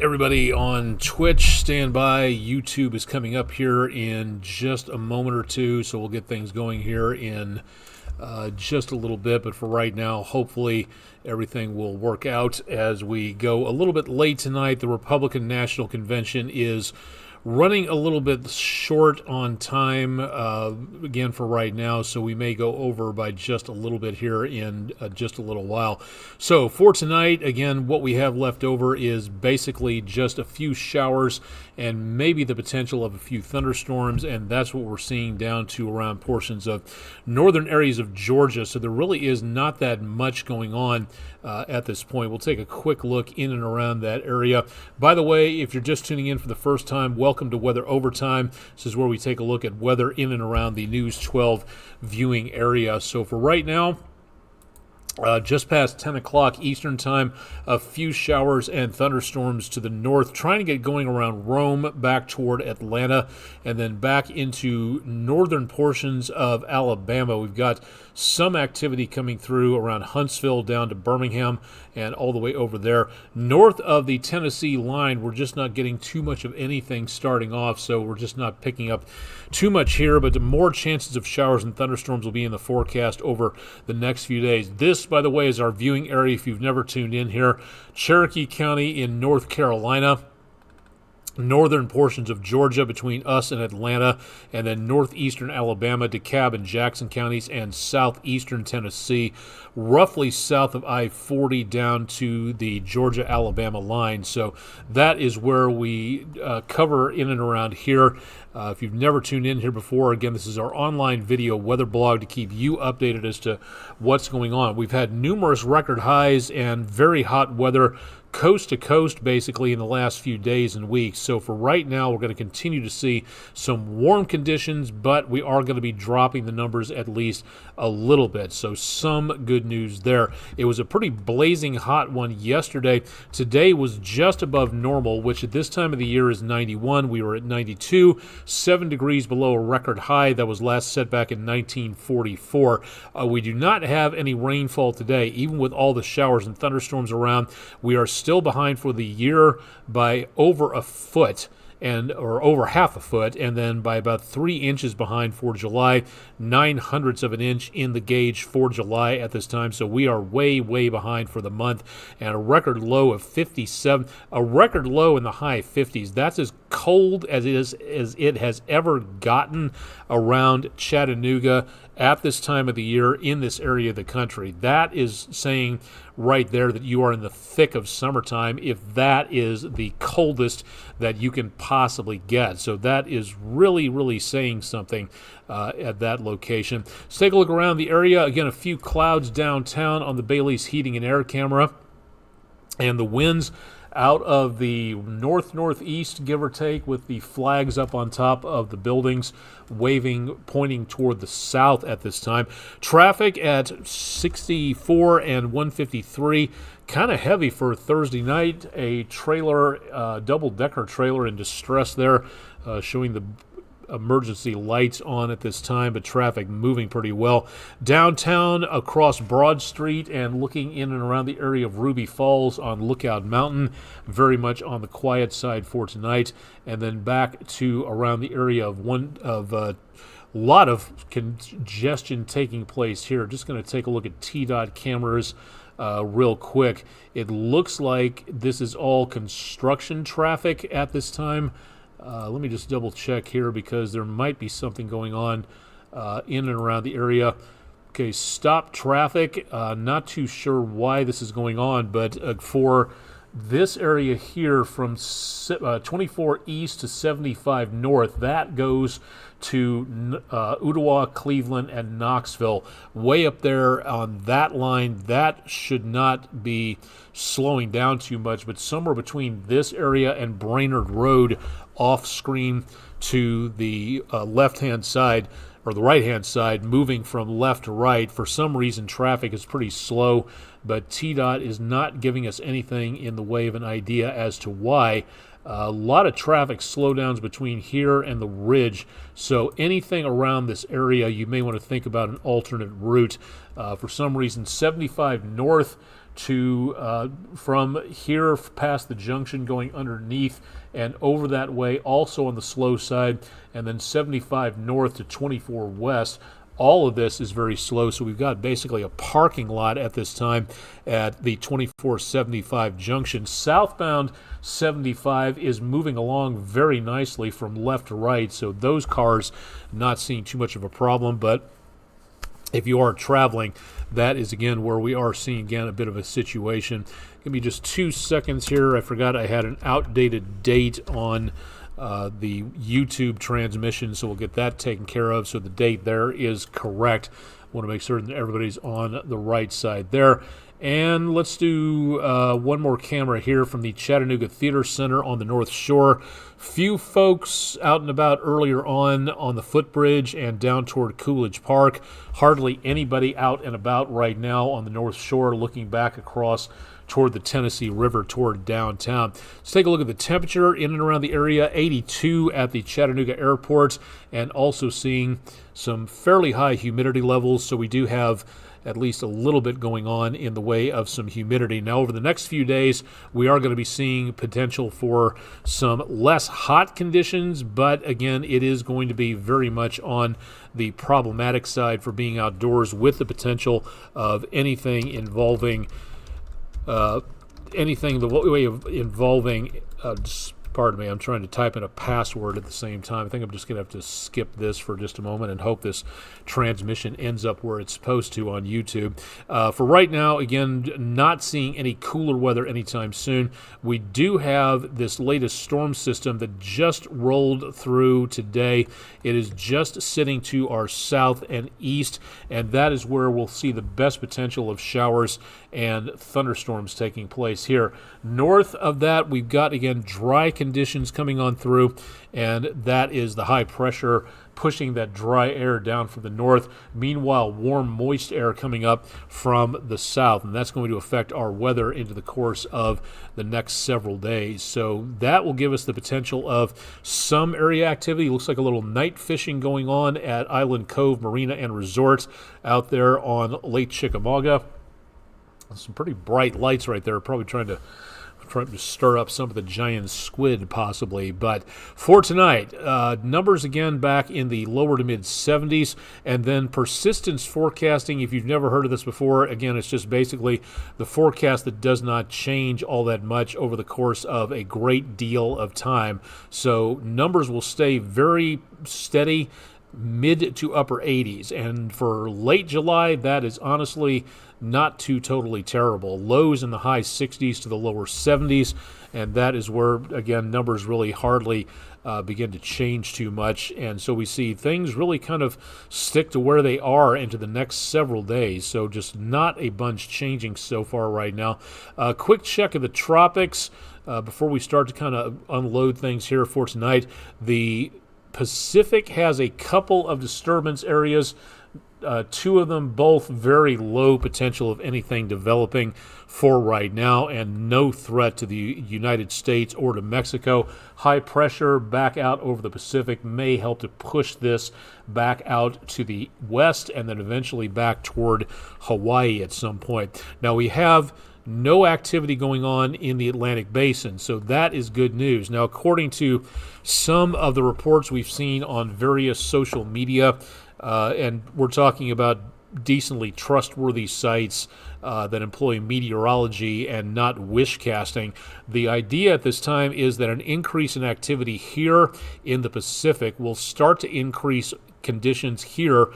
Everybody on Twitch, stand by. YouTube is coming up here in just a moment or two, so we'll get things going here in just a little bit. But for right now, hopefully everything will work out as we go a little bit late tonight. The Republican National Convention is running a little bit short on time, again, for right now, so we may go over by just a little bit here in just a little while. So for tonight, again, what we have left over is basically just a few showers and maybe the potential of a few thunderstorms, and that's what we're seeing down to around portions of northern areas of Georgia. So there really is not that much going on at this point. We'll take a quick look in and around that area. By the way, if you're just tuning in for the first time, welcome to Weather Overtime. This is where we take a look at weather in and around the News 12 viewing area. So for right now, just past 10 o'clock Eastern time, a few showers and thunderstorms to the north, trying to get going around Rome, back toward Atlanta, and then back into northern portions of Alabama. We've got some activity coming through around Huntsville down to Birmingham and all the way over there. North of the Tennessee line, we're just not getting too much of anything starting off, so we're just not picking up too much here, but more chances of showers and thunderstorms will be in the forecast over the next few days. This, by the way, is our viewing area if you've never tuned in here. Cherokee County in North Carolina, northern portions of Georgia between us and Atlanta, and then northeastern Alabama, DeKalb and Jackson counties, and southeastern Tennessee, roughly south of I-40 down to the Georgia-Alabama line. So that is where we cover in and around here. If you've never tuned in here before, again, this is our online video weather blog to keep you updated as to what's going on. We've had numerous record highs and very hot weather coast to coast basically in the last few days and weeks. So for right now, we're going to continue to see some warm conditions, but we are going to be dropping the numbers at least a little bit. So some good news there. It was a pretty blazing hot one yesterday. Today was just above normal, which at this time of the year is 91. We were at 92, 7 degrees below a record high that was last set back in 1944. We do not have any rainfall today. Even with all the showers and thunderstorms around, we are still behind for the year by over a foot, or over half a foot, and then by about 3 inches behind for July, 9/100ths of an inch in the gauge for July at this time. So we are way, way behind for the month, and a record low of 57, a record low in the high 50s. That's as cold as it has ever gotten around Chattanooga at this time of the year in this area of the country. That is saying right there that you are in the thick of summertime, if that is the coldest that you can possibly get. So that is really, really saying something at that location. Let's take a look around the area. Again, a few clouds downtown on the Bailey's heating and air camera, and the winds out of the northeast, give or take, with the flags up on top of the buildings waving, pointing toward the south at this time. Traffic at 64 and 153, kind of heavy for Thursday night. A trailer, double-decker trailer in distress there, showing the emergency lights on at this time, but traffic moving pretty well. Downtown across Broad Street and looking in and around the area of Ruby Falls on Lookout Mountain, very much on the quiet side for tonight. And then back to around the area of a lot of congestion taking place here. Just going to take a look at TDOT cameras real quick. It looks like this is all construction traffic at this time. Let me just double check here because there might be something going on in and around the area. Okay, stop traffic. Not too sure why this is going on, but for this area here from 24 east to 75 north, that goes to Ottawa, Cleveland, and Knoxville. Way up there on that line, that should not be slowing down too much, but somewhere between this area and Brainerd Road off screen to the left-hand side, or the right-hand side, moving from left to right. For some reason, traffic is pretty slow, but TDOT is not giving us anything in the way of an idea as to why. A lot of traffic slowdowns between here and the Ridge, so anything around this area, you may want to think about an alternate route. For some reason, 75 north to from here past the junction going underneath and over that way, also on the slow side, and then 75 north to 24 west. All of this is very slow, so we've got basically a parking lot at this time at the 2475 junction. Southbound 75 is moving along very nicely from left to right, so those cars not seeing too much of a problem. But if you are traveling, that is again where we are seeing again a bit of a situation. Give me just 2 seconds here. I forgot I had an outdated date on the YouTube transmission, so we'll get that taken care of. So the date there is correct. Want to make certain that everybody's on the right side there. And let's do one more camera here from the Chattanooga Theater Center on the North Shore. Few folks out and about earlier on the footbridge and down toward Coolidge Park. Hardly anybody out and about right now on the North Shore looking back across toward the Tennessee River, toward downtown. Let's take a look at the temperature in and around the area. 82 at the Chattanooga Airport, and also seeing some fairly high humidity levels. So we do have at least a little bit going on in the way of some humidity. Now, over the next few days, we are going to be seeing potential for some less hot conditions, but again, it is going to be very much on the problematic side for being outdoors, with the potential of anything involving pardon me, I'm trying to type in a password at the same time. I think I'm just going to have to skip this for just a moment and hope this transmission ends up where it's supposed to on YouTube. For right now, again, not seeing any cooler weather anytime soon. We do have this latest storm system that just rolled through today. It is just sitting to our south and east, and that is where we'll see the best potential of showers and thunderstorms taking place here. North of that, we've got, again, dry conditions coming on through, and that is the high pressure pushing that dry air down from the north. Meanwhile, warm, moist air coming up from the south, and that's going to affect our weather into the course of the next several days. So that will give us the potential of some area activity. Looks like a little night fishing going on at Island Cove Marina and Resort out there on Lake Chickamauga. Some pretty bright lights right there, probably trying to stir up some of the giant squid possibly. But for tonight, numbers again back in the lower to mid 70s, and then persistence forecasting. If you've never heard of this before, again, it's just basically the forecast that does not change all that much over the course of a great deal of time. So numbers will stay very steady, mid to upper 80s, and for late July, that is honestly not too totally terrible. Lows in the high 60s to the lower 70s, and that is where, again, numbers really hardly begin to change too much, and so we see things really kind of stick to where they are into the next several days. So just not a bunch changing so far right now. Quick check of the tropics before we start to kind of unload things here for tonight. The Pacific has a couple of disturbance areas, 2 of them both very low potential of anything developing for right now, and no threat to the United States or to Mexico. High pressure back out over the Pacific may help to push this back out to the west and then eventually back toward Hawaii at some point. Now we have no activity going on in the Atlantic Basin, so that is good news. Now, according to some of the reports we've seen on various social media, and we're talking about decently trustworthy sites that employ meteorology and not wish casting, the idea at this time is that an increase in activity here in the Pacific will start to increase conditions here,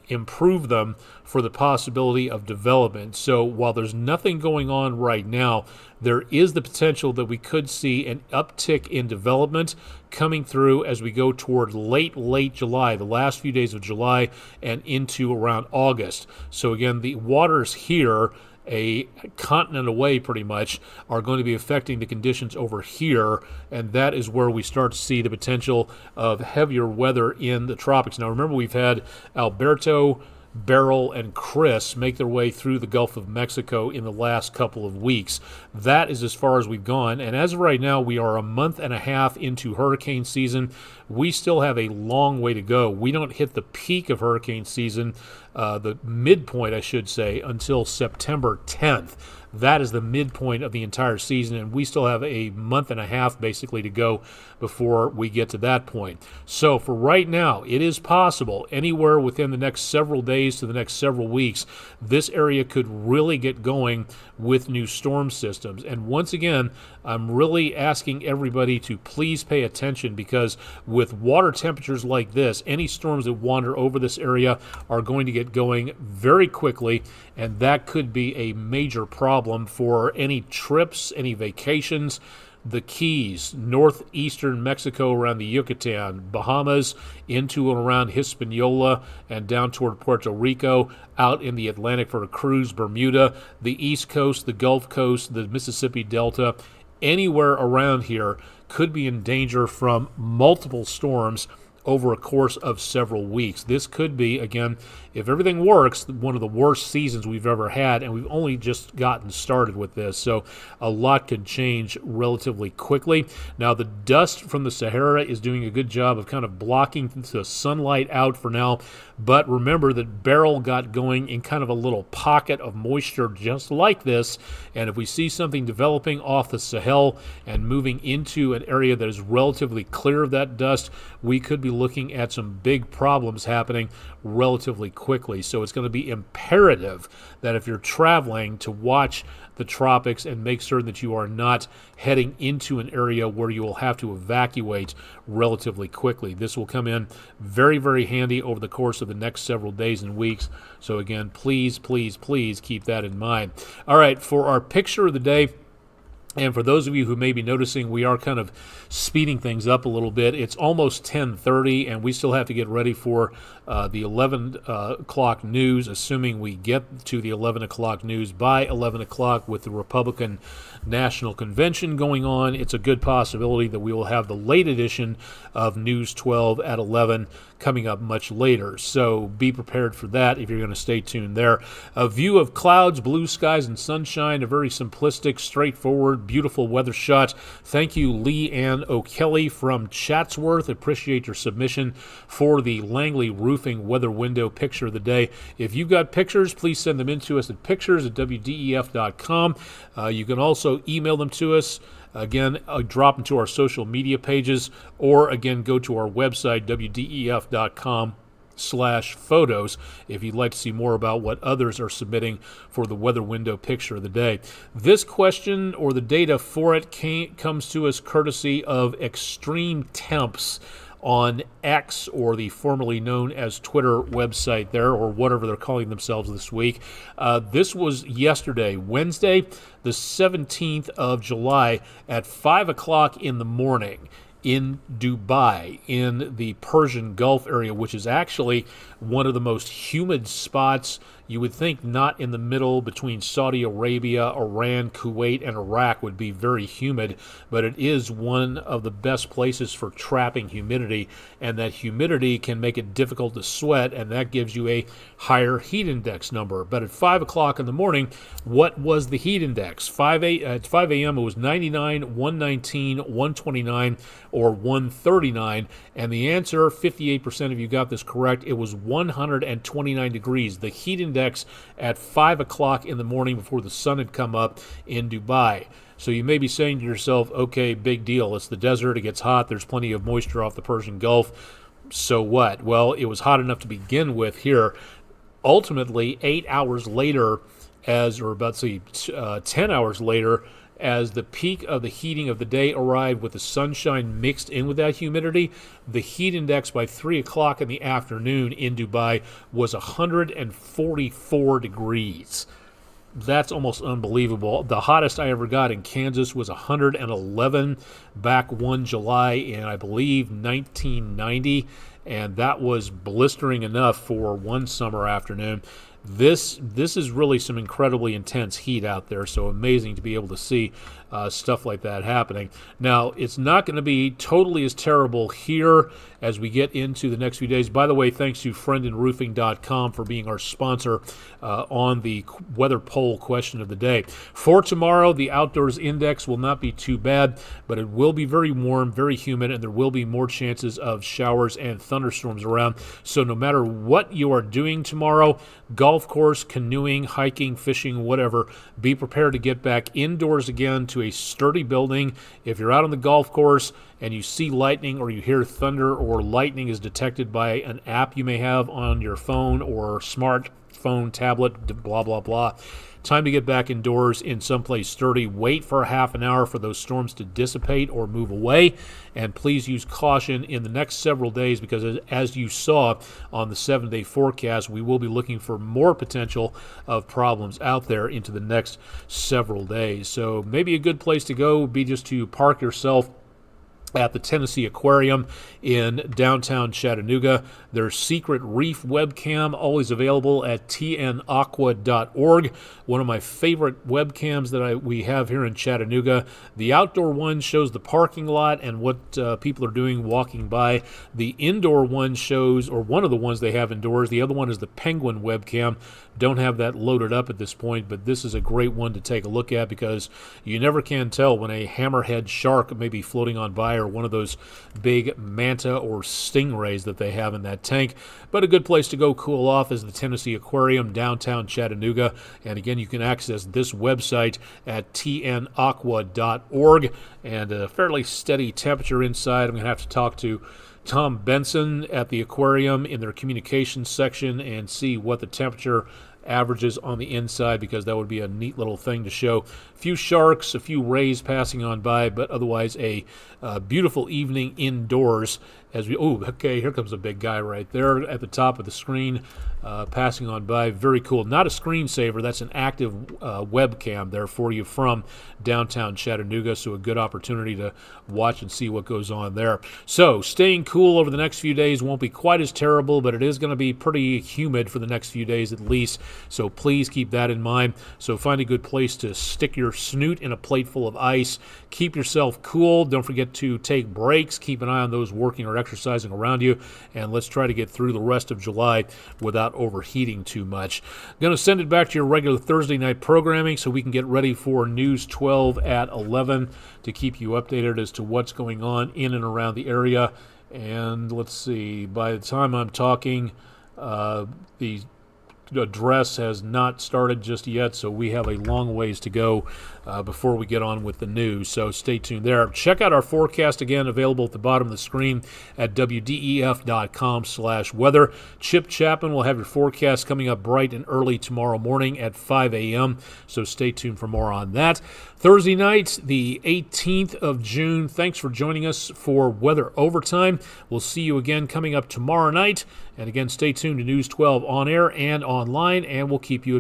improve them for the possibility of development. So while there's nothing going on right now, there is the potential that we could see an uptick in development coming through as we go toward late July, the last few days of July, and into around August. So again, the waters here, a continent away pretty much, are going to be affecting the conditions over here, and that is where we start to see the potential of heavier weather in the tropics. Now remember, we've had Alberto, Beryl, and Chris make their way through the Gulf of Mexico in the last couple of weeks. That is as far as we've gone, and as of right now, we are a month and a half into hurricane season. We still have a long way to go. We don't hit the peak of hurricane season the midpoint, I should say, until September 10th. That is the midpoint of the entire season, and we still have a month and a half basically to go before we get to that point. So for right now, it is possible anywhere within the next several days to the next several weeks, this area could really get going with new storm systems. And once again, I'm really asking everybody to please pay attention, because with water temperatures like this, any storms that wander over this area are going to get going very quickly, and that could be a major problem for any trips, any vacations. The Keys, northeastern Mexico around the Yucatan, Bahamas, into and around Hispaniola, and down toward Puerto Rico, out in the Atlantic for a cruise, Bermuda, the East Coast, the Gulf Coast, the Mississippi Delta, anywhere around here could be in danger from multiple storms over a course of several weeks. This could be, again, if everything works, one of the worst seasons we've ever had, and we've only just gotten started with this, so a lot could change relatively quickly. Now, the dust from the Sahara is doing a good job of kind of blocking the sunlight out for now, but remember that Beryl got going in kind of a little pocket of moisture just like this, and if we see something developing off the Sahel and moving into an area that is relatively clear of that dust, we could be looking at some big problems happening relatively quickly. So it's going to be imperative that if you're traveling, to watch the tropics and make certain that you are not heading into an area where you will have to evacuate relatively quickly. This will come in very, very handy over the course of the next several days and weeks. So again, please, please, please keep that in mind. All right, for our picture of the day, and for those of you who may be noticing, we are kind of speeding things up a little bit. It's almost 10:30, and we still have to get ready for the 11 o'clock news, assuming we get to the 11 o'clock news by 11 o'clock with the Republican National Convention going on. It's a good possibility that we will have the late edition of News 12 at 11 coming up much later. So be prepared for that if you're going to stay tuned there. A view of clouds, blue skies, and sunshine, a very simplistic, straightforward, beautiful weather shot. Thank you, Lee Ann O'Kelly from Chatsworth. Appreciate your submission for the Langley Roofing weather window picture of the day. If you've got pictures, please send them in to us at pictures@wdef.com. You can also email them to us. Again, drop them to our social media pages, or again, go to our website, wdef.com/photos, if you'd like to see more about what others are submitting for the weather window picture of the day. This question, or the data for it, comes to us courtesy of Extreme Temps on X, or the formerly known as Twitter website there, or whatever they're calling themselves this week. This was yesterday, Wednesday, the 17th of July, at 5 o'clock in the morning in Dubai, in the Persian Gulf area, which is actually one of the most humid spots. You would think not in the middle between Saudi Arabia, Iran, Kuwait, and Iraq would be very humid, but it is one of the best places for trapping humidity, and that humidity can make it difficult to sweat, and that gives you a higher heat index number. But at 5 o'clock in the morning, what was the heat index? At 5 a.m. it was 99, 119, 129, or 139, and the answer, 58% of you got this correct, it was 129 degrees. The heat index at 5 o'clock in the morning before the sun had come up in Dubai. So you may be saying to yourself, okay, big deal. It's the desert. It gets hot. There's plenty of moisture off the Persian Gulf. So what? Well, it was hot enough to begin with here. Ultimately, 8 hours later, 10 hours later, as the peak of the heating of the day arrived with the sunshine mixed in with that humidity, the heat index by 3 o'clock in the afternoon in Dubai was 144 degrees. That's almost unbelievable. The hottest I ever got in Kansas was 111 back 1 July in, I believe, 1990, and that was blistering enough for one summer afternoon. This is really some incredibly intense heat out there, so amazing to be able to see stuff like that happening. Now, it's not going to be totally as terrible here as we get into the next few days. By the way, thanks to friendinroofing.com for being our sponsor on the weather poll question of the day. For tomorrow, the outdoors index will not be too bad, but it will be very warm, very humid, and there will be more chances of showers and thunderstorms around. So no matter what you are doing tomorrow, golf course, canoeing, hiking, fishing, whatever, be prepared to get back indoors again to a sturdy building. If you're out on the golf course and you see lightning or you hear thunder or lightning is detected by an app you may have on your phone or smartphone, tablet, blah, blah, blah, time to get back indoors in someplace sturdy. Wait for a half an hour for those storms to dissipate or move away. And please use caution in the next several days because as you saw on the 7-day forecast, we will be looking for more potential of problems out there into the next several days. So maybe a good place to go would be just to park yourself at the Tennessee Aquarium in downtown Chattanooga. Their secret reef webcam, always available at tnaqua.org. One of my favorite webcams that we have here in Chattanooga. The outdoor one shows the parking lot and what people are doing walking by. The indoor one shows, or one of the ones they have indoors, the other one is the Penguin webcam. Don't have that loaded up at this point, but this is a great one to take a look at because you never can tell when a hammerhead shark may be floating on by or one of those big manta or stingrays that they have in that tank. But a good place to go cool off is the Tennessee Aquarium, downtown Chattanooga. And again, you can access this website at tnaqua.org. And a fairly steady temperature inside. I'm going to have to talk to Tom Benson at the aquarium in their communications section and see what the temperature averages on the inside, because that would be a neat little thing to show. A few sharks, a few rays passing on by, but otherwise a beautiful evening indoors. As we, oh, okay, here comes a big guy right there at the top of the screen, passing on by. Very cool. Not a screensaver. That's an active webcam there for you from downtown Chattanooga, so a good opportunity to watch and see what goes on there. So staying cool over the next few days won't be quite as terrible, but it is going to be pretty humid for the next few days at least, so please keep that in mind. So find a good place to stick your snoot in a plate full of ice. Keep yourself cool. Don't forget to take breaks. Keep an eye on those working or exercising around you, and let's try to get through the rest of July without overheating too much. Going to send it back to your regular Thursday night programming so we can get ready for News 12 at 11 to keep you updated as to what's going on in and around the area. And let's see, by the time I'm talking, the address has not started just yet, so we have a long ways to go before we get on with the news, so stay tuned there. Check out our forecast again, available at the bottom of the screen at wdef.com/weather. Chip Chapman will have your forecast coming up bright and early tomorrow morning at 5 a.m., so stay tuned for more on that. Thursday night, the 18th of June. Thanks for joining us for Weather Overtime. We'll see you again coming up tomorrow night, and again, stay tuned to News 12 on air and online, and we'll keep you advised.